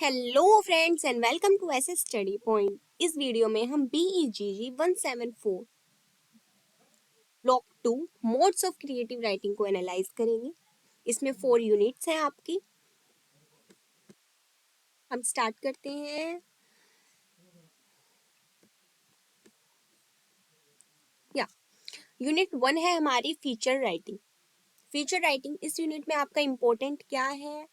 Hello friends and welcome to SS study point. इस video में हम BEGG 174 block 2 modes of creative writing को analyse करेंगे। इसमें 4 यूनिट्स हैं आपकी। हम स्टार्ट करते हैं। या यूनिट 1 है हमारी फीचर राइटिंग। फीचर राइटिंग इस यूनिट में आपका इम्पोर्टेंट क्या है?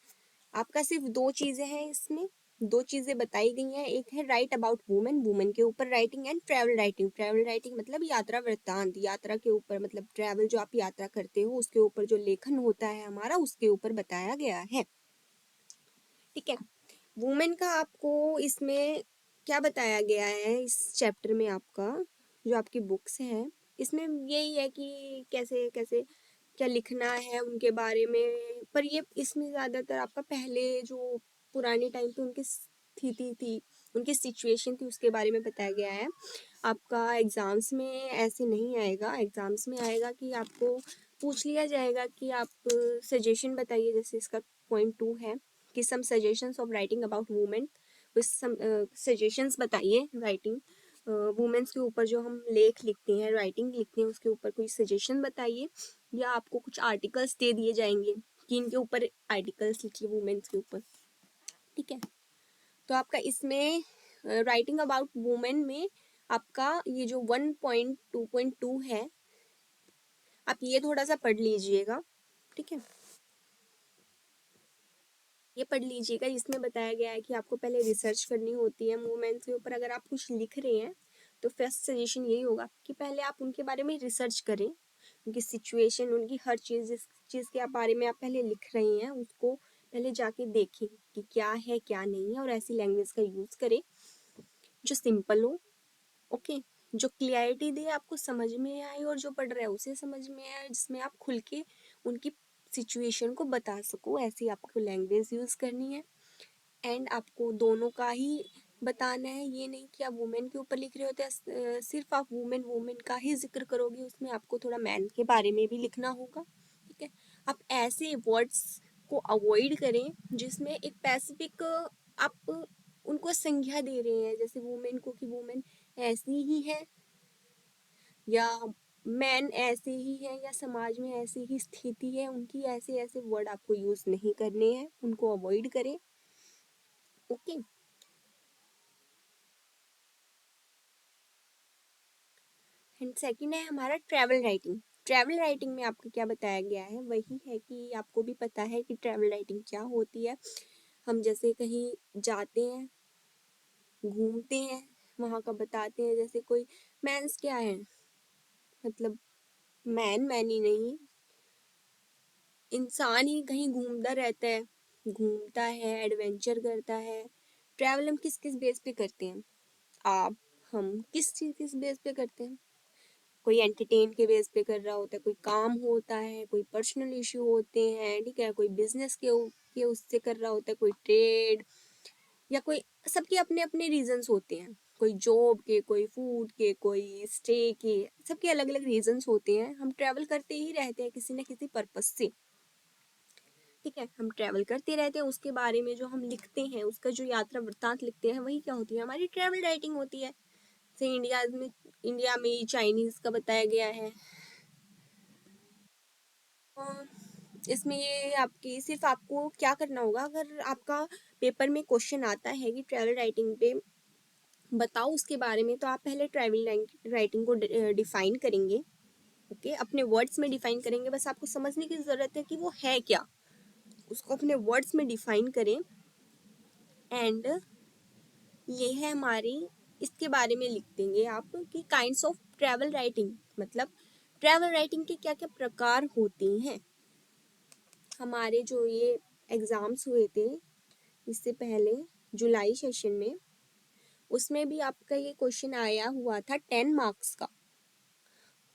आपका सिर्फ दो चीजें हैं, इसमें दो चीजें बताई गई हैं। एक है राइट अबाउट वुमेन, वुमेन के ऊपर writing, and travel writing. Travel writing मतलब यात्रा वृत्तांत, यात्रा के ऊपर मतलब ट्रैवल, जो आप यात्रा करते हो उसके ऊपर जो लेखन होता है हमारा, उसके ऊपर बताया गया है। ठीक है। वुमेन का आपको इसमें क्या बताया गया है? इस चैप्टर में आपका जो आपकी बुक्स हैं, इसमें यही है कि कैसे कैसे क्या लिखना है उनके बारे में। पर ये इसमें ज़्यादातर आपका पहले जो पुराने टाइम पे उनकी स्थिति थी, उनकी सिचुएशन थी, उसके बारे में बताया गया है। आपका एग्ज़ाम्स में ऐसे नहीं आएगा। एग्ज़ाम्स में आएगा कि आपको पूछ लिया जाएगा कि आप सजेशन बताइए। जैसे इसका पॉइंट 2 है कि some suggestions of writing about women. Some suggestions बताइए राइटिंग वुमेन्स के ऊपर, जो हम लेख लिखते हैं, राइटिंग लिखते हैं, उसके ऊपर कोई सजेशन बताइए। या आपको कुछ आर्टिकल्स दे दिए जाएंगे कि इनके ऊपर आर्टिकल्स लिखिए वुमेन्स के ऊपर। ठीक है। तो आपका इसमें राइटिंग अबाउट वुमेन में आपका ये जो 1.2.2 है, आप ये थोड़ा सा पढ़ लीजिएगा। ठीक है, ये पढ़ लीजिएगा। इसमें बताया गया है कि आपको पहले रिसर्च करनी होती है वुमेन्स के ऊपर। अगर आप कुछ लिख रहे हैं तो फर्स्ट सजेशन यही होगा कि पहले आप उनके बारे में रिसर्च करें, उनकी सिचुएशन, उनकी हर चीज़, जिस चीज़ के बारे में आप पहले लिख रहे हैं उसको पहले जाके देखें कि क्या है क्या नहीं है, और ऐसी लैंग्वेज का यूज़ करें जो सिंपल हो। ओके, जो क्लियरिटी दे, आपको समझ में आए, और जो पढ़ रहा है उसे समझ में आए, जिसमें आप खुल के उनकी सिचुएशन को बता सको। ऐसी आपको लैंग्वेज यूज़ करनी है। एंड आपको दोनों का ही बताना है। ये नहीं कि आप वुमेन के ऊपर लिख रहे होते हैं सिर्फ आप वुमेन वुमेन का ही जिक्र करोगे, उसमें आपको थोड़ा मैन के बारे में भी लिखना होगा। ठीक है। आप ऐसे वर्ड्स को अवॉइड करें जिसमें एक स्पेसिफिक आप उनको संज्ञा दे रहे हैं, जैसे वुमेन को कि वुमेन ऐसी ही है, या मैन ऐसे ही है, या समाज में ऐसी ही स्थिति है उनकी। ऐसे ऐसे वर्ड आपको यूज नहीं करने हैं, उनको अवॉइड करें। ओके। एंड सेकंड है हमारा ट्रैवल राइटिंग। ट्रैवल राइटिंग में आपको क्या बताया गया है? वही है कि आपको भी पता है कि ट्रैवल राइटिंग क्या होती है। हम जैसे कहीं जाते हैं, घूमते हैं, वहाँ का बताते हैं। जैसे कोई मैंस क्या है, मतलब मैन ही नहीं, इंसान ही कहीं घूमता रहता है, घूमता है, एडवेंचर करता है। ट्रैवल हम किस किस बेस पे करते हैं? आप, हम किस बेस पे करते हैं? कोई एंटरटेन के बेस पे कर रहा होता है, कोई काम होता है, कोई पर्सनल इशू होते हैं। ठीक है, कोई बिजनेस के उससे कर रहा होता है, कोई ट्रेड, या कोई, सबके अपने अपने रीजंस होते हैं। कोई जॉब के, कोई फूड के, कोई स्टे के, सबके अलग अलग रीजंस होते हैं। हम ट्रैवल करते ही रहते हैं किसी न किसी पर्पस से। ठीक है, हम ट्रैवल करते रहते हैं, उसके बारे में जो हम लिखते हैं, उसका जो यात्रा वृत्तांत लिखते हैं, वही क्या होती है? हमारी ट्रैवल राइटिंग होती है। जैसे इंडिया में चाइनीज का बताया गया है। इसमें ये आपकी सिर्फ आपको क्या करना होगा, अगर आपका पेपर में क्वेश्चन आता है कि ट्रैवल राइटिंग पे बताओ उसके बारे में, तो आप पहले ट्रैवल राइटिंग को डिफाइन करेंगे। ओके, अपने वर्ड्स में डिफाइन करेंगे। बस आपको समझने की ज़रूरत है कि वो है क्या, उसको अपने वर्ड्स में डिफाइन करें। एंड ये है हमारी, इसके बारे में लिख देंगे आप कि काइंड्स ऑफ ट्रैवल राइटिंग, मतलब ट्रैवल राइटिंग के क्या क्या प्रकार होते हैं। हमारे जो ये एग्ज़ाम्स हुए थे इससे पहले जुलाई सेशन में, उसमें भी आपका ये क्वेश्चन आया हुआ था। 10 मार्क्स का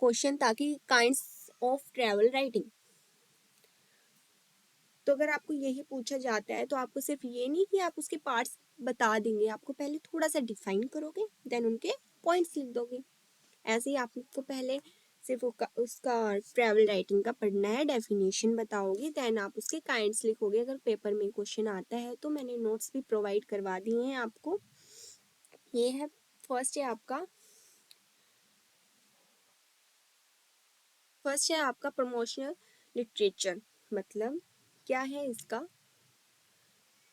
क्वेश्चन था कि काइंड्स ऑफ ट्रैवल राइटिंग। तो अगर आपको यही पूछा जाता है तो आपको सिर्फ ये नहीं कि आप उसके पार्ट्स बता देंगे, आपको पहले थोड़ा सा डिफाइन करोगे, देन उनके पॉइंट्स लिख दोगे। ऐसे ही आपको पहले सिर्फ उसका ट्रैवल राइटिंग का पढ़ना है, डेफिनेशन बताओगे, देन आप उसके काइंड्स लिखोगे। अगर पेपर में क्वेश्चन आता है तो मैंने नोट्स भी प्रोवाइड करवा दिए हैं आपको। ये है फर्स्ट है आपका प्रमोशनल लिटरेचर। मतलब क्या है इसका?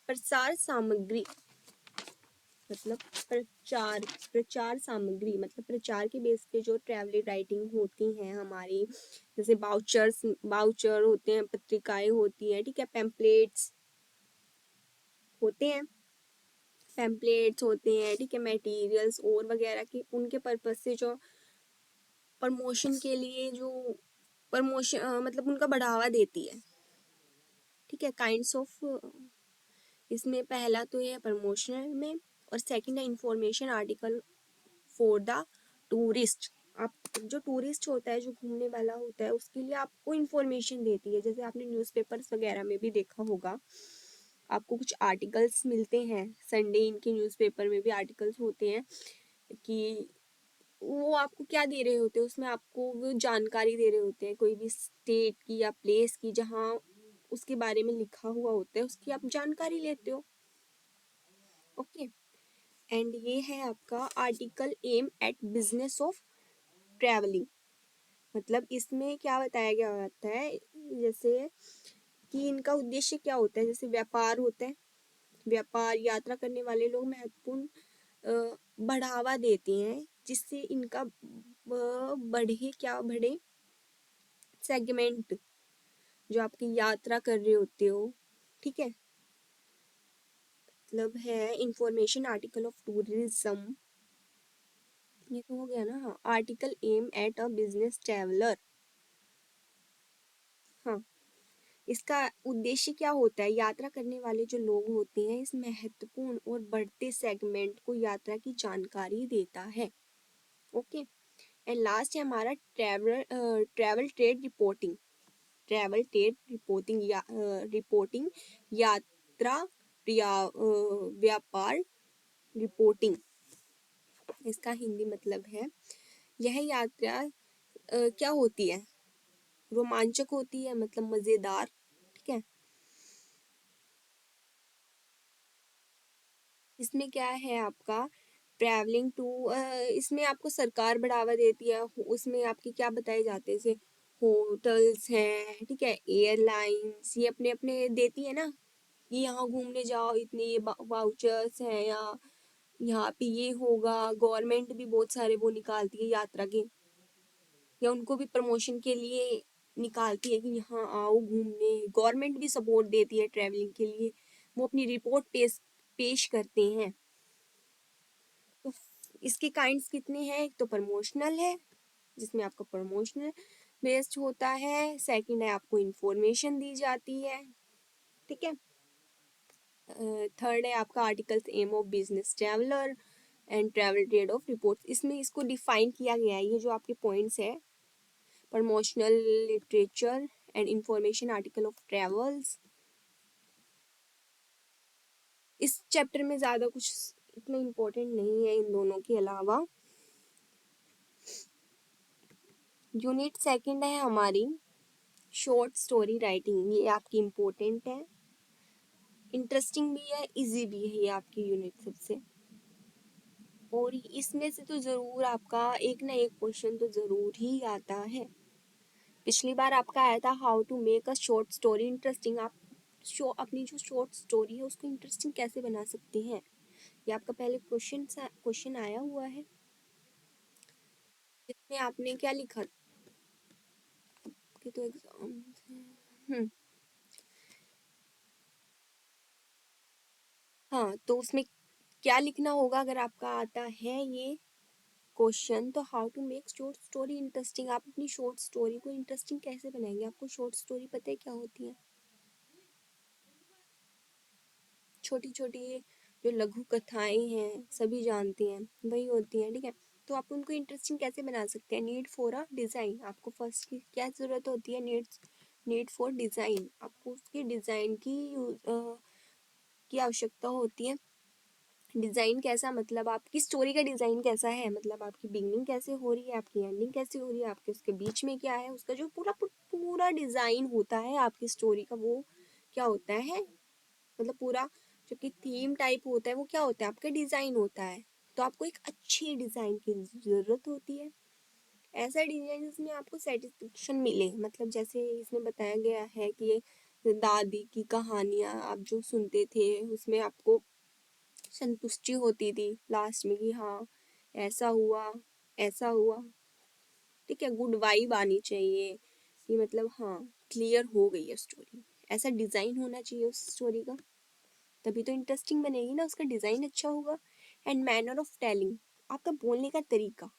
प्रचार सामग्री। मतलब प्रचार सामग्री मतलब प्रचार के बेस पे जो ट्रैवल राइटिंग होती हैं हमारी, जैसे बाउचर होते हैं, पत्रिकाएं होती हैं, ठीक है, पैम्पलेट्स होते हैं, ठीक है, मटेरियल्स और वगैरह के, उनके पर्पज से जो प्रमोशन के लिए जो प्रमोशन मतलब उनका बढ़ावा देती है, ठीक है, काइंड्स ऑफ। इसमें पहला तो है प्रमोशनल में, और सेकंड है information article for the tourist. आप जो टूरिस्ट होता है, जो घूमने वाला होता है, उसके लिए आपको इंफॉर्मेशन देती है। जैसे आपने न्यूज़पेपर्स वगैरह में भी देखा होगा, आपको कुछ आर्टिकल्स मिलते हैं, संडे इनके न्यूज़पेपर में भी आर्टिकल्स होते हैं कि वो आपको क्या दे रहे होते हैं, उसमें आपको वो जानकारी दे रहे होते हैं कोई भी स्टेट की या प्लेस की, जहाँ उसके बारे में लिखा हुआ होता है, उसकी आप जानकारी लेते हो। ओके। एंड ये है आपका article aim at business of travelling. मतलब इसमें क्या बताया गया होता है, जैसे कि इनका उद्देश्य क्या होता है। जैसे व्यापार होता है, व्यापार यात्रा करने वाले लोग महत्वपूर्ण बढ़ावा देते हैं, जिससे इनका बढ़े सेगमेंट, जो आपकी यात्रा कर रहे होते हो, ठीक है। मतलब है इंफॉर्मेशन आर्टिकल ऑफ टूरिज्म, ये तो हो गया ना। हाँ, article aim at a business traveller. हाँ, इसका उद्देश्य क्या होता है? यात्रा करने वाले जो लोग होते हैं, इस महत्वपूर्ण और बढ़ते सेगमेंट को यात्रा की जानकारी देता है। ओके। एंड लास्ट है हमारा travel trade reporting. Travel trade reporting यात्रा व्यापार रिपोर्टिंग, इसका हिंदी मतलब है, यह यात्रा क्या होती है? रोमांचक होती है, मतलब मजेदार, ठीक है। इसमें क्या है आपका ट्रैवलिंग टू, इसमें आपको सरकार बढ़ावा देती है। उसमें आपके क्या बताए जाते हैं, जैसे होटल्स हैं, ठीक है, एयरलाइंस, ये अपने अपने देती है ना कि यहाँ घूमने जाओ, इतने ये वाउचर्स हैं, या यहाँ पे ये होगा। गवर्नमेंट भी बहुत सारे वो निकालती है यात्रा के, या उनको भी प्रमोशन के लिए निकालती है कि यहाँ आओ घूमने। गवर्नमेंट भी सपोर्ट देती है ट्रैवलिंग के लिए, वो अपनी रिपोर्ट पेश करते हैं। तो इसके काइंड्स कितने हैं? एक तो प्रमोशनल है, जिसमें आपका प्रमोशनल बेस्ड होता है। सेकंड है आपको इंफॉर्मेशन दी जाती है, ठीक है। थर्ड है आपका articles aim of business traveller and travel trade of reports. इसमें इसको डिफाइन किया गया है, ये जो आपके पॉइंट्स है, promotional literature and information article of travels. इस चैप्टर में ज़्यादा कुछ इतना इम्पोर्टेंट नहीं है इन दोनों के अलावा। यूनिट सेकंड है हमारी शॉर्ट स्टोरी राइटिंग। ये आपकी इम्पोर्टेंट है, इंटरेस्टिंग भी है, इजी भी है ये आपकी यूनिट सबसे। और इसमें से तो ज़रूर आपका एक ना एक क्वेश्चन तो ज़रूर ही आता है। पिछली बार आपका आया था how to make a short story interesting. आप अपनी जो शॉर्ट स्टोरी है उसको इंटरेस्टिंग कैसे बना सकते हैं, ये आपका पहले क्वेश्चन आया हुआ है, जिसमें आपने क्या लिखा कि तो एग्जाम। हाँ, तो उसमें क्या लिखना होगा अगर आपका आता है ये क्वेश्चन? तो how to make short story interesting. आप अपनी शॉर्ट स्टोरी को इंटरेस्टिंग कैसे बनाएंगे? आपको शॉर्ट स्टोरी पता है क्या होती है? छोटी छोटी जो लघु कथाएं हैं, सभी जानती हैं, वही होती हैं, ठीक है। तो आप उनको इंटरेस्टिंग कैसे बना सकते हैं? Need for a design. आपको फर्स्ट की क्या ज़रूरत होती है? Need for design. आपको उसके डिज़ाइन की आवश्यकता होती है। डिज़ाइन कैसा, मतलब आपकी स्टोरी का डिज़ाइन कैसा है, मतलब आपकी बिगनिंग कैसे हो रही है, आपकी एंडिंग कैसे हो रही है, आपके उसके बीच में क्या है, उसका जो पूरा पूरा डिज़ाइन होता है आपकी स्टोरी का, वो क्या होता है, मतलब पूरा जो कि थीम टाइप होता है वो क्या होता है, आपका डिज़ाइन होता है। तो आपको एक अच्छी डिज़ाइन की ज़रूरत होती है, ऐसा डिज़ाइन जिसमें आपको सेटिस्फेक्शन मिले। मतलब जैसे इसमें बताया गया है कि ये दादी की कहानियाँ आप जो सुनते थे उसमें आपको संतुष्टि होती थी लास्ट में कि हाँ ऐसा हुआ, ऐसा हुआ, ठीक है, गुड वाइब आनी चाहिए कि मतलब हाँ क्लियर हो गई है स्टोरी। ऐसा डिज़ाइन होना चाहिए उस स्टोरी का, तभी तो इंटरेस्टिंग बनेगी ना, उसका डिज़ाइन अच्छा होगा। एंड मैनर ऑफ टेलिंग, आपका बोलने का तरीका,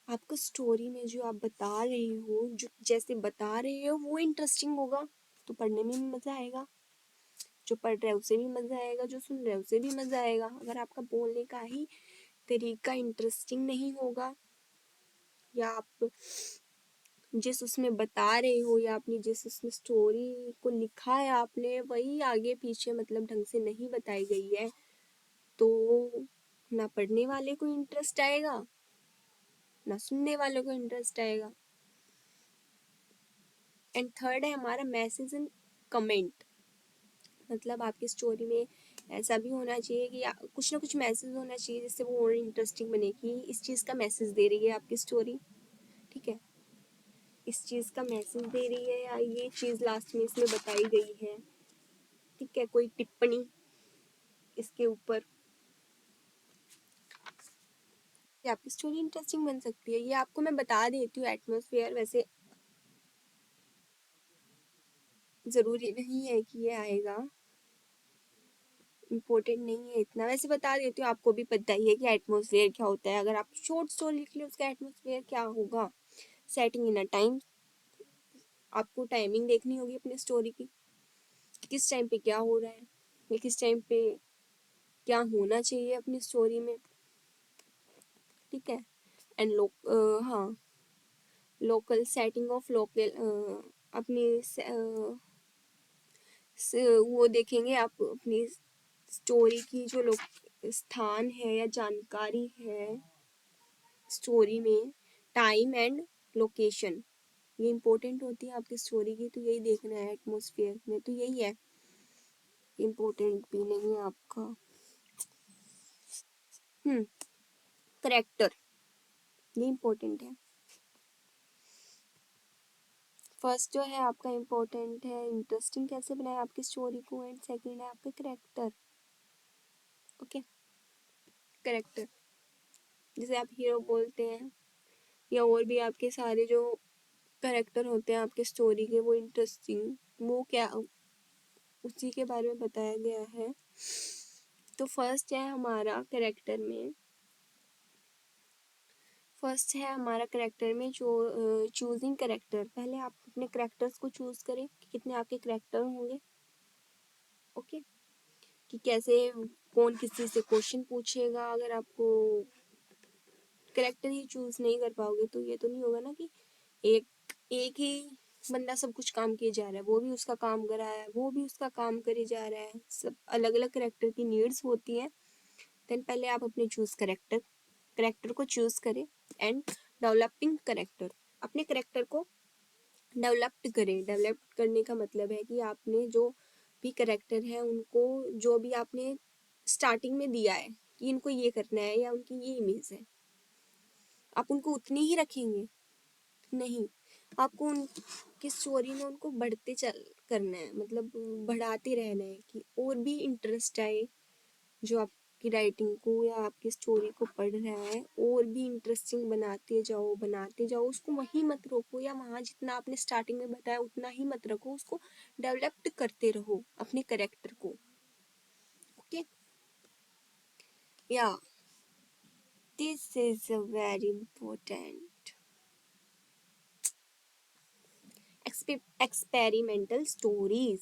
आपको स्टोरी में जो आप बता रहे हो, जो जैसे बता रहे हो वो इंटरेस्टिंग होगा तो पढ़ने में भी मज़ा आएगा, जो पढ़ रहा है उसे भी मज़ा आएगा, जो सुन रहा है उसे भी मज़ा आएगा। अगर आपका बोलने का ही तरीका इंटरेस्टिंग नहीं होगा, या आप जिस उसमें बता रहे हो या आपने जिस उसमें स्टोरी को लिखा है आपने वही आगे पीछे मतलब ढंग से नहीं बताई गई है, तो ना पढ़ने वाले को इंटरेस्ट आएगा ना सुनने वालों को इंटरेस्ट आएगा। एंड थर्ड है हमारा मैसेज एंड कमेंट, मतलब आपकी स्टोरी में ऐसा भी होना चाहिए कि कुछ ना कुछ मैसेज होना चाहिए जिससे वो और इंटरेस्टिंग बने कि इस चीज़ का मैसेज दे रही है आपकी स्टोरी, ठीक है, इस चीज़ का मैसेज दे रही है या ये चीज़ लास्ट में इसमें बताई गई है, ठीक है, कोई टिप्पणी इसके ऊपर, ये आपकी स्टोरी इंटरेस्टिंग बन सकती है। ये आपको मैं बता देती हूँ एटमॉस्फेयर, वैसे ज़रूरी नहीं है कि ये आएगा, इम्पोर्टेंट नहीं है इतना, वैसे बता देती हूँ, आपको भी पता ही है कि एटमॉस्फेयर क्या होता है। अगर आप शॉर्ट स्टोरी लिख ले उसका एटमॉस्फेयर क्या होगा, सेटिंग इन अ टाइम, आपको टाइमिंग देखनी होगी अपनी स्टोरी की, किस टाइम पे क्या हो रहा है या किस टाइम पे क्या होना चाहिए अपनी स्टोरी में, ठीक है। एंड हाँ, लोकल सेटिंग ऑफ लोकल, अपनी वो देखेंगे आप अपनी स्टोरी की जो लोग स्थान है या जानकारी है स्टोरी में, टाइम एंड लोकेशन, ये इम्पोर्टेंट होती है आपकी स्टोरी की, तो यही देखना है एटमॉस्फेयर में, तो यही है, इम्पोर्टेंट भी नहीं है आपका। करेक्टर, ये इम्पोर्टेंट है। फर्स्ट जो है आपका इम्पोर्टेंट है इंटरेस्टिंग कैसे बनाए आपकी स्टोरी को, एंड सेकंड है आपका करेक्टर, ओके। करेक्टर जैसे आप हीरो बोलते हैं या और भी आपके सारे जो करेक्टर होते हैं आपके स्टोरी के वो इंटरेस्टिंग, वो क्या उसी के बारे में बताया गया है। तो फर्स्ट है हमारा करेक्टर में, फर्स्ट है हमारा करेक्टर में जो चूजिंग करेक्टर, पहले आप अपने करेक्टर्स को चूज करें कि कितने आपके करेक्टर होंगे, ओके, कि कैसे कौन किसी से क्वेश्चन पूछेगा। अगर आपको करेक्टर ही चूज नहीं कर पाओगे तो ये तो नहीं होगा ना कि एक एक ही बंदा सब कुछ काम किए जा रहा है, वो भी उसका काम कर रहा है, वो भी उसका काम करे जा रहा है, सब अलग अलग करेक्टर की नीड्स होती हैं। देन पहले आप अपने चूज करेक्टर करेक्टर को चूज करें एंड डेवलपिंग करेक्टर, अपने करेक्टर को डेवलप्ड करें। डेवलप्ड करने का मतलब है कि आपने जो भी करेक्टर है उनको, जो भी आपने स्टार्टिंग में दिया है कि इनको ये करना है या उनकी ये इमेज है, आप उनको उतनी ही रखेंगे, नहीं, आपको उनकी स्टोरी में उनको बढ़ते चल करना है, मतलब बढ़ाते रहना है कि और भी इंटरेस्ट आए जो आपकी राइटिंग को या आपकी स्टोरी को पढ़ रहा है, और भी इंटरेस्टिंग बनाते जाओ उसको, वहीं मत रोको, या वहाँ जितना आपने स्टार्टिंग में बताया उतना ही मत रखो, उसको डेवलप्ड करते रहो अपने करेक्टर को, ओके। या this is a very important experimental stories.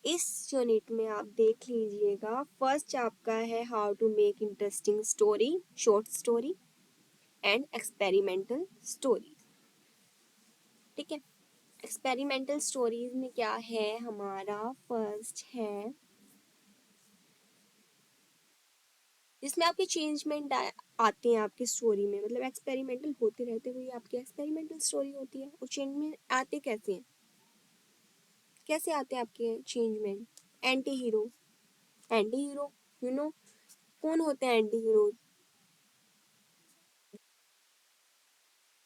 इस यूनिट में आप देख लीजिएगा, फर्स्ट आपका है how to make interesting story, short story and experimental story, ठीक है। एक्सपेरिमेंटल स्टोरीज में क्या है हमारा, फर्स्ट है जिसमें आपके चेंजमेंट आते हैं आपकी स्टोरी में, मतलब एक्सपेरिमेंटल होते रहते हुए आपकी एक्सपेरिमेंटल स्टोरी होती है। और चेंजमेंट आते कैसे हैं, कैसे आते हैं आपके changement? Anti hero, anti hero you know कौन होते हैं anti hero?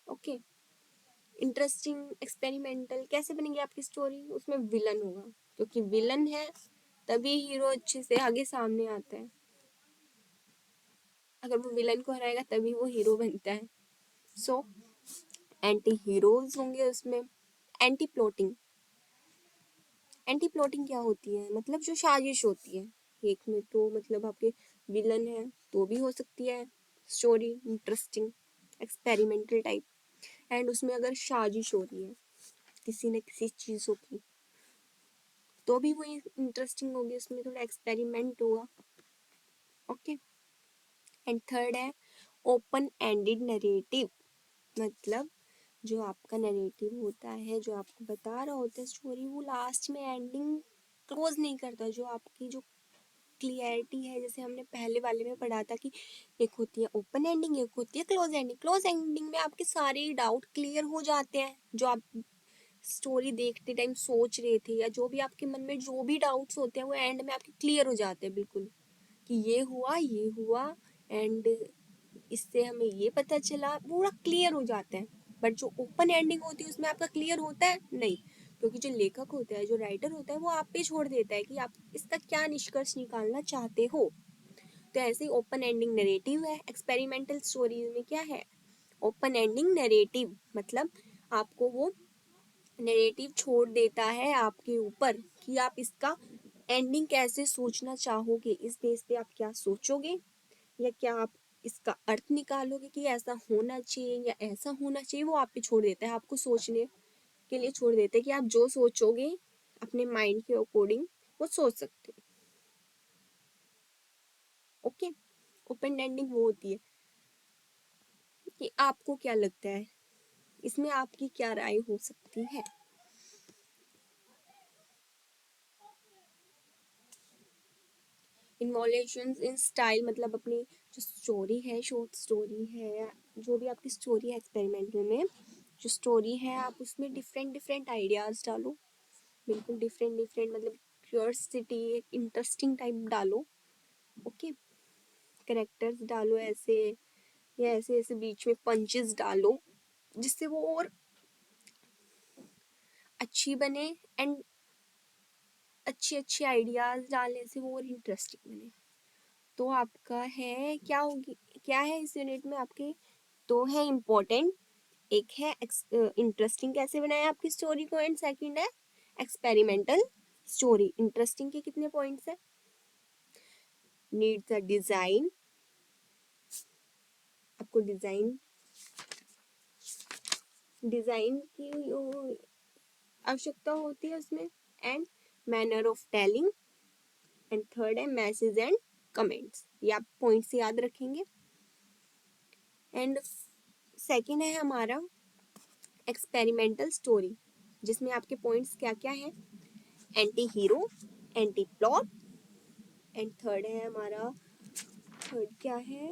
Okay, interesting experimental कैसे बनेगी आपकी स्टोरी? उसमें विलन होगा, क्योंकि विलन है तभी हीरो अच्छे से आगे सामने आता है। अगर वो विलन को हराएगा तभी वो हीरो बनता है। सो एंटी हीरोज होंगे उसमें। एंटी प्लॉटिंग, एंटी प्लॉटिंग क्या होती है? मतलब जो साजिश होती है। एक में तो मतलब आपके विलन है तो भी हो सकती है story interesting experimental type, and उसमें अगर साजिश हो रही है किसी न किसी चीज़ों की तो भी वो इंटरेस्टिंग होगी, उसमें थोड़ा एक्सपेरिमेंट होगा। ओके, एंड थर्ड है ओपन एंडेड नरेटिव, मतलब जो आपका नरेटिव होता है, जो आपको बता रहा होता है स्टोरी, वो लास्ट में एंडिंग क्लोज नहीं करता। जो आपकी जो क्लियरिटी है, जैसे हमने पहले वाले में पढ़ा था कि एक होती है ओपन एंडिंग, एक होती है क्लोज एंडिंग। क्लोज एंडिंग में आपके सारे डाउट क्लियर हो जाते हैं, जो आप स्टोरी देखते टाइम सोच रहे थे, या जो भी आपके मन में जो भी डाउट्स होते हैं वो एंड में आपके क्लियर हो जाते हैं बिल्कुल, कि ये हुआ एंड इससे हमें ये पता चला, पूरा क्लियर हो जाता है। बट जो ओपन एंडिंग होती है उसमें आपका क्लियर होता है नहीं, क्योंकि जो लेखक होता है, जो राइटर होता है, वो आप पे छोड़ देता है कि आप इसका क्या निष्कर्ष निकालना चाहते हो। तो ऐसे ही ओपन एंडिंग नरेटिव है एक्सपेरिमेंटल स्टोरीज में। क्या है ओपन एंडिंग नरेटिव? मतलब आपको वो नरेटिव छोड़ देता है आपके ऊपर कि आप इसका एंडिंग कैसे सोचना चाहोगे, इस बेस पे आप क्या सोचोगे, या क्या आप इसका अर्थ निकालोगे कि ऐसा होना चाहिए या ऐसा होना चाहिए। वो आप पे छोड़ देता है, आपको सोचने के लिए छोड़ देता है कि आप जो सोचोगे अपने माइंड के अकॉर्डिंग वो सोच सकते हो। ओके, ओपन एंडिंग वो होती है कि आपको क्या लगता है, इसमें आपकी क्या राय हो सकती है। इन्वॉल्यूशंस इन स्टाइल, मतलब अपनी जो स्टोरी है, शॉर्ट स्टोरी है, जो भी आपकी स्टोरी है एक्सपेरिमेंटल में जो स्टोरी है, आप उसमें डिफरेंट डिफरेंट आइडियाज डालो, बिल्कुल डिफरेंट डिफरेंट, मतलब क्यूरियोसिटी इंटरेस्टिंग टाइप डालो। ओके, करेक्टर्स डालो ऐसे, या ऐसे ऐसे बीच में पंचेस डालो जिससे वो और अच्छी बने, एंड अच्छे अच्छे आइडियाज डालने से वो और इंटरेस्टिंग बने। तो आपका है क्या होगी, क्या है इस यूनिट में आपके? दो है इम्पोर्टेंट, एक है इंटरेस्टिंग कैसे बनाए आपकी स्टोरी को, एंड सेकंड है एक्सपेरिमेंटल स्टोरी। इंटरेस्टिंग के कितने पॉइंट्स है? नीड्स अ डिजाइन, आपको डिजाइन डिजाइन की आवश्यकता होती है उसमें, and manner of telling, and third है मैसेज एंड कमेंट्स। ये आप पॉइंट्स याद रखेंगे। एंड सेकंड है हमारा एक्सपेरिमेंटल स्टोरी, जिसमें आपके पॉइंट्स क्या क्या है? Anti hero, anti plot, and third है हमारा, थर्ड क्या है,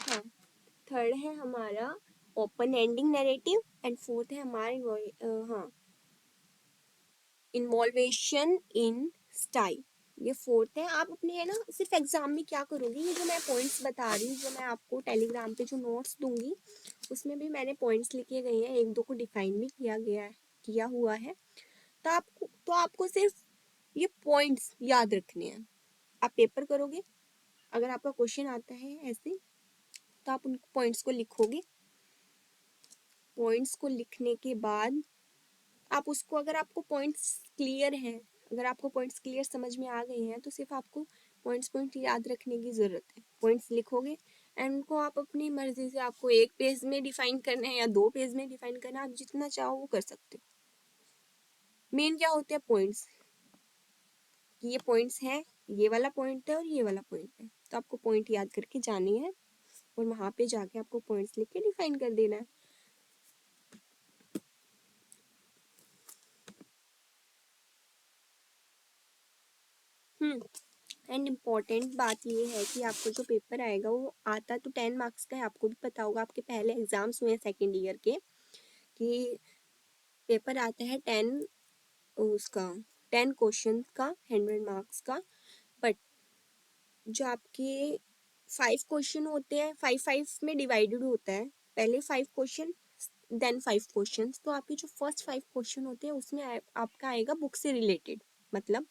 हाँ थर्ड है हमारा open ending narrative, and fourth है हमारा हाँ इन्वॉल्वेशन इन स्टाइल। ये फोर्थ है। आप अपने है ना सिर्फ एग्जाम में क्या करोगे, ये जो मैं पॉइंट्स बता रही हूँ, जो मैं आपको टेलीग्राम पे जो नोट्स दूंगी उसमें भी मैंने पॉइंट्स लिखे गए हैं, एक दो को डिफाइन भी किया गया है, किया हुआ है। तो आपको सिर्फ ये पॉइंट्स याद रखने हैं। आप पेपर करोगे, अगर आपका क्वेश्चन आता है ऐसे, तो आप उन पॉइंट्स को लिखोगे। पॉइंट्स को लिखने के बाद आप उसको, अगर आपको पॉइंट्स क्लियर हैं, अगर आपको पॉइंट्स क्लियर समझ में आ गए हैं, तो सिर्फ आपको पॉइंट्स याद रखने की ज़रूरत है। पॉइंट्स लिखोगे एंड उनको आप अपनी मर्जी से, आपको एक पेज में डिफाइन करना है या दो पेज में डिफाइन करना है, आप जितना चाहो वो कर सकते हो। मेन क्या होते हैं पॉइंट्स, कि ये पॉइंट्स हैं, ये वाला पॉइंट है और ये वाला पॉइंट है, तो आपको पॉइंट याद करके जानी है और वहां पे जाके आपको पॉइंट्स लिख के डिफाइन कर देना है। हम्म एंड इम्पॉर्टेंट बात ये है कि आपको जो पेपर आएगा वो आता तो 10 मार्क्स का है। आपको भी पता होगा, आपके पहले एग्जाम्स हुए हैं सेकेंड ईयर के, कि पेपर आता है 10 क्वेश्चन का, 100 मार्क्स का। बट जो आपके 5 क्वेश्चन होते हैं, 5 5 में डिवाइडेड होता है, पहले 5 क्वेश्चन देन 5 क्वेश्चन। तो आपके जो फर्स्ट 5 क्वेश्चन होते हैं उसमें आपका आएगा बुक से रिलेटेड, मतलब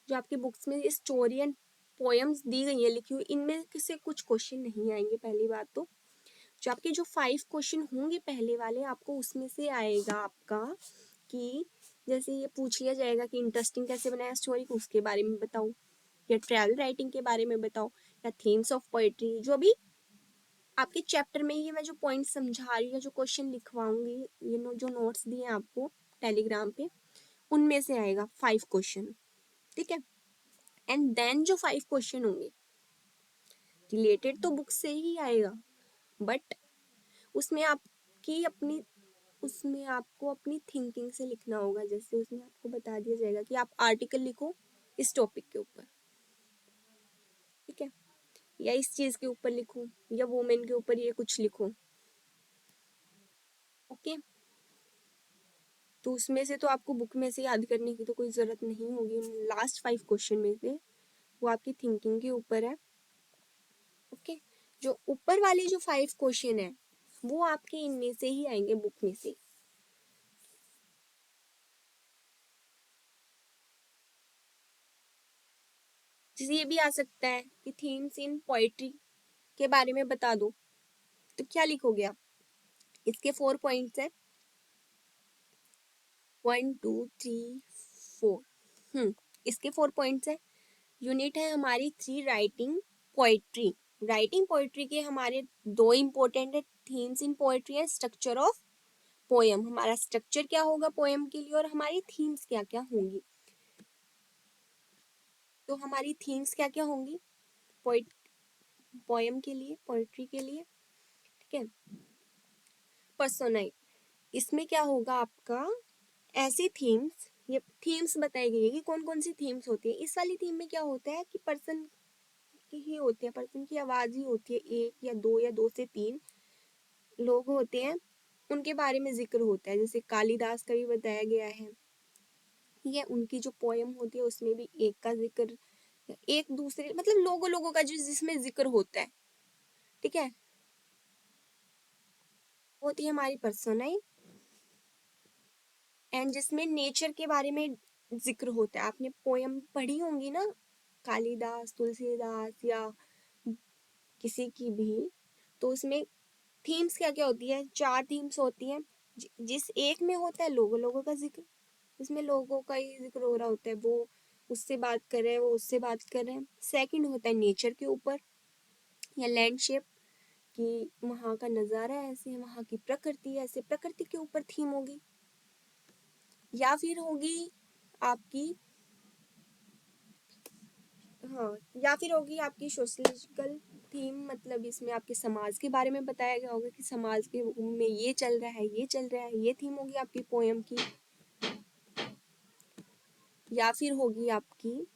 जो आपकी बुक्स में स्टोरी एंड पोएम्स दी गई है लिखी हुई, इनमें से कुछ क्वेश्चन नहीं आएंगे। पहली बात तो जो आपके जो 5 क्वेश्चन होंगे पहले वाले, आपको उसमें से आएगा आपका कि जैसे ये पूछ लिया जाएगा कि इंटरेस्टिंग कैसे बनाया स्टोरी को, उसके बारे में बताओ, या ट्रैवल राइटिंग के बारे में बताओ, या थीम्स ऑफ पोएट्री। जो भी आपके चैप्टर में ही मैं जो पॉइंट समझा रही हूँ, जो क्वेश्चन लिखवाऊंगी, जो नोट्स दिए हैं आपको टेलीग्राम पे, उनमें से आएगा 5 क्वेश्चन। ठीक है। एंड देन जो 5 क्वेश्चन होंगे रिलेटेड तो बुक से ही आएगा, बट उसमें आपकी अपनी उसमें आपको अपनी थिंकिंग से लिखना होगा। जैसे उसमें आपको बता दिया जाएगा कि आप आर्टिकल लिखो इस टॉपिक के ऊपर, ठीक है, या इस चीज के ऊपर लिखो, या वुमेन के ऊपर ये कुछ लिखो। ओके। तो उसमें से तो आपको बुक में से याद करने की तो कोई ज़रूरत नहीं होगी। लास्ट 5 क्वेश्चन में से वो आपकी थिंकिंग के ऊपर है। ओके। जो ऊपर वाले जो 5 क्वेश्चन है वो आपके इनमें से ही आएंगे, बुक में से। जैसे ये भी आ सकता है कि थीम्स इन पोएट्री के बारे में बता दो, तो क्या लिखोगे आप? इसके 4 पॉइंट्स है, 1 2 3 4। इसके 4 पॉइंट्स है। यूनिट है हमारी 3, राइटिंग पोएट्री। राइटिंग पोएट्री के हमारे 2 इंपॉर्टेंट है, themes in poetry and structure of poem. हमारा स्ट्रक्चर क्या होगा पोएम के लिए, और हमारी थीम्स क्या क्या होंगी। तो हमारी थीम्स क्या क्या होंगी पोएम के लिए, पोएट्री के लिए, ठीक है। पर्सोनाई, इसमें क्या होगा आपका, ऐसी थीम्स, ये थीम्स बताई गई है कि कौन कौन सी थीम्स होती है। इस वाली थीम में क्या होता है कि पर्सन की ही होती है, पर्सन की आवाज ही होती है, एक या दो से तीन लोग होते हैं, उनके बारे में जिक्र होता है। जैसे कालिदास का भी बताया गया है, ये उनकी जो पोयम होती है उसमें भी एक का जिक्र, एक दूसरे मतलब लोगों लोगों का जो जिसमें जिक्र होता है, ठीक है, होती है हमारी पर्सोनाई। एंड जिसमें नेचर के बारे में जिक्र होता है। आपने पोयम पढ़ी होंगी ना, कालिदास, तुलसीदास या किसी की भी, तो उसमें थीम्स क्या क्या होती है, 4 थीम्स होती हैं। जिस एक में होता है लोगों लोगों का जिक्र, उसमें लोगों का ही जिक्र हो रहा होता है, वो उससे बात कर रहे हैं, वो उससे बात कर रहे हैं। सेकंड होता है नेचर के ऊपर या लैंडशिप, कि वहाँ का नज़ारा ऐसे है, वहाँ की प्रकृति ऐसे, प्रकृति के ऊपर थीम होगी। या फिर होगी आपकी, हाँ, या फिर होगी आपकी सोशलिस्टिकल थीम, मतलब इसमें आपके समाज के बारे में बताया गया होगा कि समाज के में ये चल रहा है, ये चल रहा है, ये थीम होगी आपकी पोएम की। या फिर होगी आपकी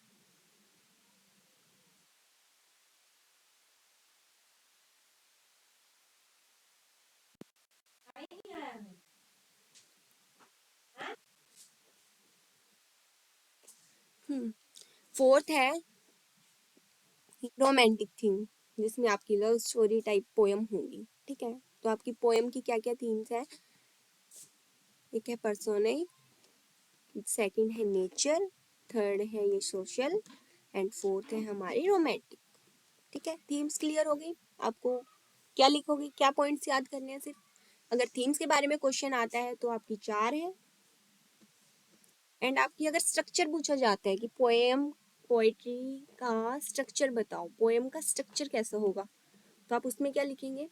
फोर्थ है रोमांटिक थीम, जिसमें आपकी लव स्टोरी टाइप पोएम होगी, ठीक है। तो आपकी पोएम की क्या क्या थीम्स है, एक है पर्सोने, सेकंड है नेचर, थर्ड है ये सोशल, एंड फोर्थ है हमारी रोमांटिक। ठीक है, थीम्स क्लियर हो गई। आपको क्या लिखोगे, क्या पॉइंट्स याद करने हैं सिर्फ। अगर थीम्स के बारे में क्वेश्चन आता है तो आपकी 4 है। एंड आपकी अगर स्ट्रक्चर पूछा जाता है कि पोएम पोएट्री का स्ट्रक्चर बताओ, पोएम का स्ट्रक्चर कैसा होगा, तो आप उसमें क्या लिखेंगे,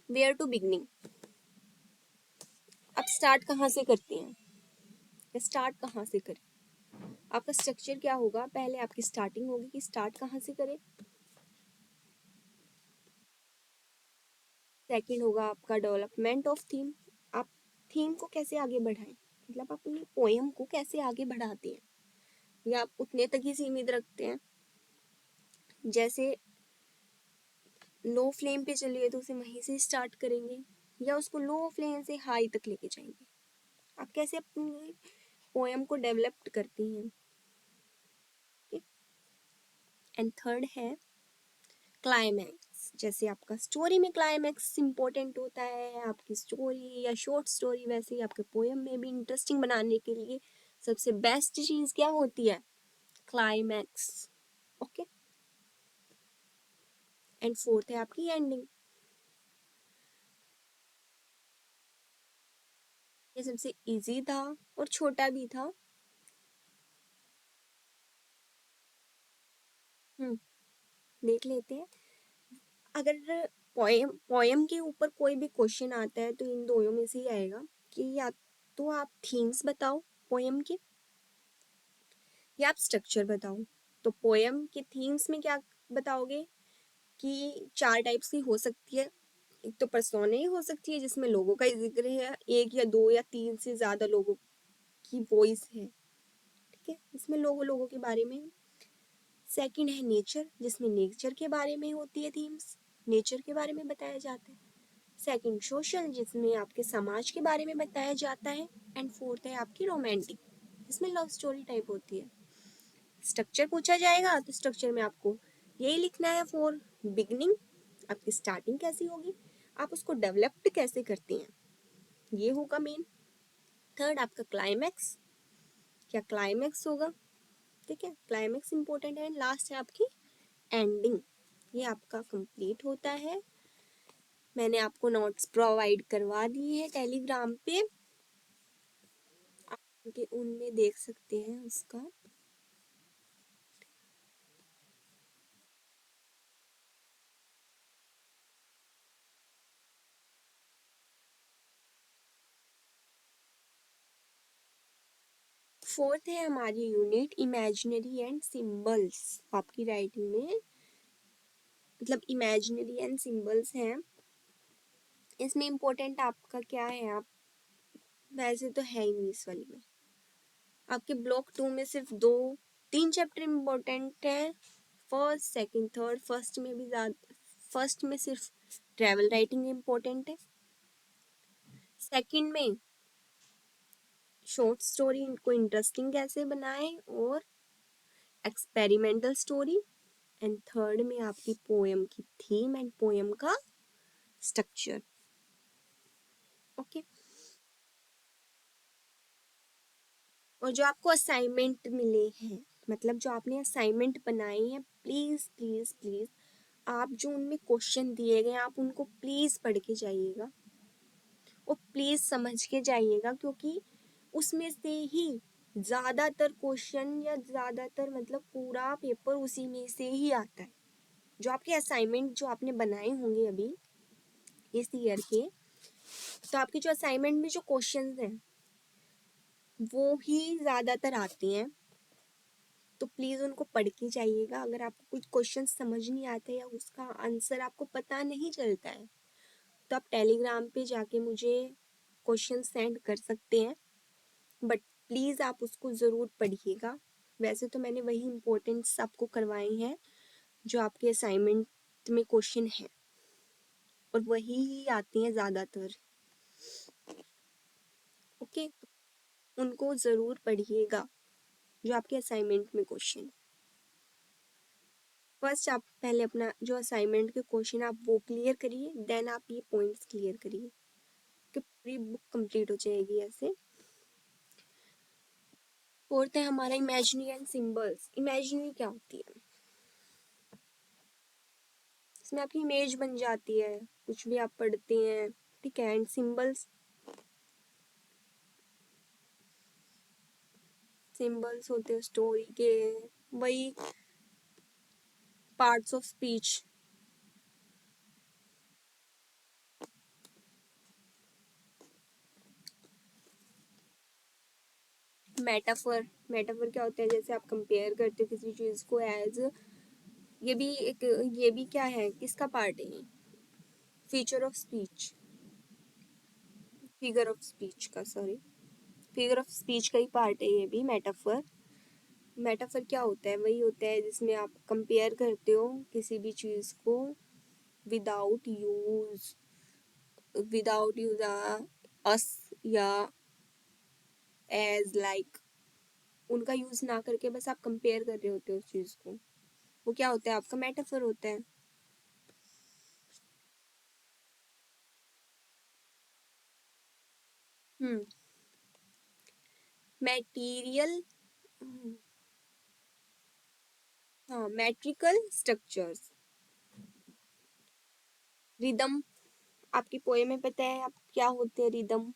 वेयर टू बिगनिंग, आप स्टार्ट कहाँ से करते हैं, या स्टार्ट कहाँ से करें। आपका स्ट्रक्चर क्या होगा, पहले आपकी स्टार्टिंग होगी कि स्टार्ट कहाँ से करें। सेकंड होगा आपका डेवलपमेंट ऑफ थीम, आप थीम को कैसे आगे बढ़ाएं, मतलब अपनी पोएम को कैसे आगे बढ़ाते हैं। या आप उतने तक ही सीमित रखते हैं? जैसे लो फ्लेम पे चलिए तो उसे वहीं से स्टार्ट करेंगे, या उसको लो फ्लेम से हाई तक लेके जाएंगे? आप कैसे अपनी पोएम को डेवलप करती हैं? एंड थर्ड है क्लाइमैक्स। जैसे आपका स्टोरी में क्लाइमैक्स इंपॉर्टेंट होता है, आपकी स्टोरी या शॉर्ट स्टोरी, वैसे ही आपके पोएम में भी इंटरेस्टिंग बनाने के लिए सबसे बेस्ट चीज क्या होती है? क्लाइमैक्स। ओके। एंड फोर्थ है आपकी एंडिंग। ये सबसे इजी था और छोटा भी था। हम्म देख लेते हैं। अगर पोएम पोएम के ऊपर कोई भी क्वेश्चन आता है तो इन दोनों में से ही आएगा कि या तो आप थीम्स बताओ पोएम के, या आप स्ट्रक्चर बताओ। तो पोएम के थीम्स में क्या बताओगे कि चार टाइप्स की हो सकती है। एक तो पर्सोने हो सकती है जिसमें लोगों का जिक्र है, एक या दो या तीन से ज्यादा लोगों की वॉइस है, ठीक है, इसमें लोगों लोगों के बारे में। सेकंड है नेचर, जिसमें नेचर के बारे में होती है थीम्स, नेचर के बारे में बताया जाता है। सेकंड सोशल, जिसमें आपके समाज के बारे में बताया जाता है। एंड फोर्थ है आपकी रोमांटिक, जिसमें लव स्टोरी टाइप होती है। स्ट्रक्चर पूछा जाएगा तो स्ट्रक्चर में आपको यही लिखना है। फॉर बिगनिंग, आपकी स्टार्टिंग कैसी होगी, आप उसको डेवलप्ड कैसे करते हैं, ये होगा मेन। थर्ड आपका क्लाइमैक्स, क्या क्लाइमैक्स होगा, ठीक है, क्लाइमैक्स इंपॉर्टेंट है। लास्ट है आपकी एंडिंग, ये आपका कंप्लीट होता है। मैंने आपको नोट्स प्रोवाइड करवा दिए हैं टेलीग्राम पे, आप उनमें देख सकते हैं उसका। फोर्थ है हमारी यूनिट इमेजिनरी एंड सिंबल्स। आपकी राइटिंग में मतलब इमेजिनरी एंड सिंबल्स हैं। इसमें इम्पोर्टेंट आपका क्या है, आप वैसे तो है ही नहीं इस वाली में। आपके ब्लॉक 2 में सिर्फ दो तीन चैप्टर इम्पोर्टेंट है, फर्स्ट सेकंड थर्ड। फर्स्ट में भी ज्यादा, फर्स्ट में सिर्फ ट्रैवल राइटिंग इम्पोर्टेंट है। सेकंड में शॉर्ट स्टोरी को इंटरेस्टिंग कैसे बनाएं और एक्सपेरिमेंटल स्टोरी। एंड थर्ड में आपकी पोएम की थीम एंड पोएम का स्ट्रक्चर। ओके। और जो आपको असाइनमेंट मिले हैं, मतलब जो आपने असाइनमेंट बनाए हैं, प्लीज प्लीज प्लीज आप जो उनमें क्वेश्चन दिए गए आप उनको प्लीज पढ़ के जाइएगा और प्लीज समझ के जाइएगा, क्योंकि उसमें से ही ज्यादातर क्वेश्चन या ज्यादातर मतलब पूरा पेपर उसी में से ही आता है। जो आपके असाइनमेंट जो आपने बनाए होंगे अभी इस ईयर के, तो आपके जो असाइनमेंट में जो क्वेश्चंस हैं वो ही ज्यादातर आते हैं। तो प्लीज उनको पढ़ के जाइएगा। अगर आपको कुछ क्वेश्चन समझ नहीं आते या उसका आंसर आपको पता नहीं चलता है तो आप टेलीग्राम पे जाके मुझे क्वेश्चन सेंड कर सकते हैं, बट प्लीज आप उसको जरूर पढ़िएगा। वैसे तो मैंने वही इम्पोर्टेंट्स आपको करवाए हैं जो आपके असाइनमेंट में क्वेश्चन है, और वही ही आती हैं ज्यादातर। ओके, उनको जरूर पढ़िएगा जो आपके असाइनमेंट में क्वेश्चन। फर्स्ट आप पहले अपना जो असाइनमेंट के क्वेश्चन आप वो क्लियर करिए, देन आप ये पॉइंट्स क्लियर करिए कि पूरी बुक कंप्लीट हो जाएगी ऐसे। फोर्थ है हमारा इमेजिनरी एंड सिंबल्स। इमेजिनरी क्या होती है, इसमें आपकी इमेज बन जाती है कुछ भी आप पढ़ते हैं, ठीक है। एंड सिंबल्स, सिंबल्स होते हैं स्टोरी के वही parts of speech. Metaphor, metaphor क्या होता है, जैसे आप कंपेयर करते हो किसी चीज को एज, ये भी एक, ये भी क्या है, किसका पार्ट है, feature of speech, figure of speech का, सॉरी, फिगर ऑफ स्पीच का ही पार्ट है ये भी मेटाफर। मेटाफर क्या होता है? वही होता है जिसमें आप कंपेयर करते हो किसी भी चीज को विदाउट यूज विदाउट यूज अस या एज लाइक, उनका यूज ना करके बस आप कंपेयर कर रहे होते हो उस चीज को, वो क्या होता है? आपका मेटाफर होता है। हम्म। मैटेरियल, हाँ, मैट्रिकल स्ट्रक्चर्स। रिदम, आपकी पोएम में पता है आप क्या होते हैं? रिदम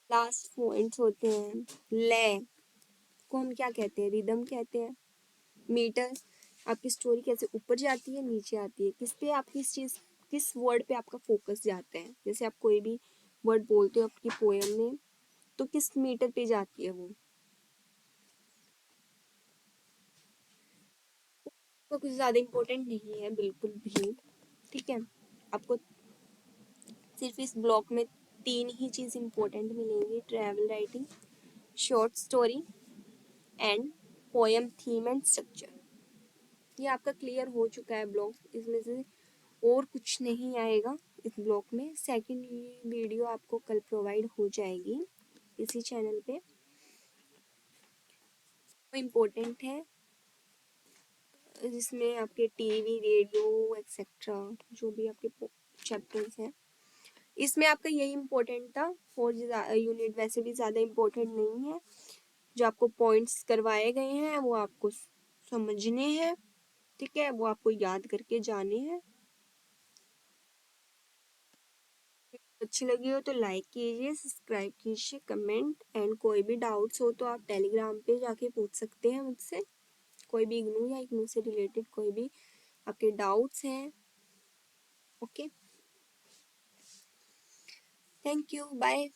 लास्ट पॉइंट्स होते हैं। लय को हम क्या कहते हैं? रिदम कहते हैं। मीटर, आपकी स्टोरी कैसे ऊपर जाती है नीचे आती है, किस पे आप किस वर्ड पे आपका फोकस जाता है। जैसे आप कोई भी वर्ड बोलते हो आपकी पोएम में, तो किस मीटर पे जाती है वो कुछ ज़्यादा इम्पोर्टेंट नहीं है बिल्कुल भी। ठीक है, आपको सिर्फ इस ब्लॉक में तीन ही चीज़ इम्पोर्टेंट मिलेंगी: travel writing, short story and poem theme and structure. ये आपका क्लियर हो चुका है ब्लॉक, इसमें से और कुछ नहीं आएगा इस ब्लॉक में। सेकंड वीडियो आपको कल प्रोवाइड हो जाएगी इसी चैनल पे, वो इम्पोर्टेंट है, जिसमें आपके टीवी, रेडियो एक्सेट्रा जो भी आपके चैप्टर्स हैं, इसमें आपका यही इम्पोर्टेंट था। फोर्थ यूनिट वैसे भी ज़्यादा इम्पोर्टेंट नहीं है, जो आपको पॉइंट्स करवाए गए हैं वो आपको समझने हैं। ठीक है, वो आपको याद करके जाने हैं। अच्छी लगी हो तो लाइक कीजिए, सब्सक्राइब कीजिए, कमेंट एंड कोई भी डाउट्स हो तो आप टेलीग्राम पे जाके पूछ सकते हैं मुझसे। कोई भी इग्नू या इग्नू से रिलेटेड कोई भी आपके डाउट्स हैं। Okay, thank you, bye.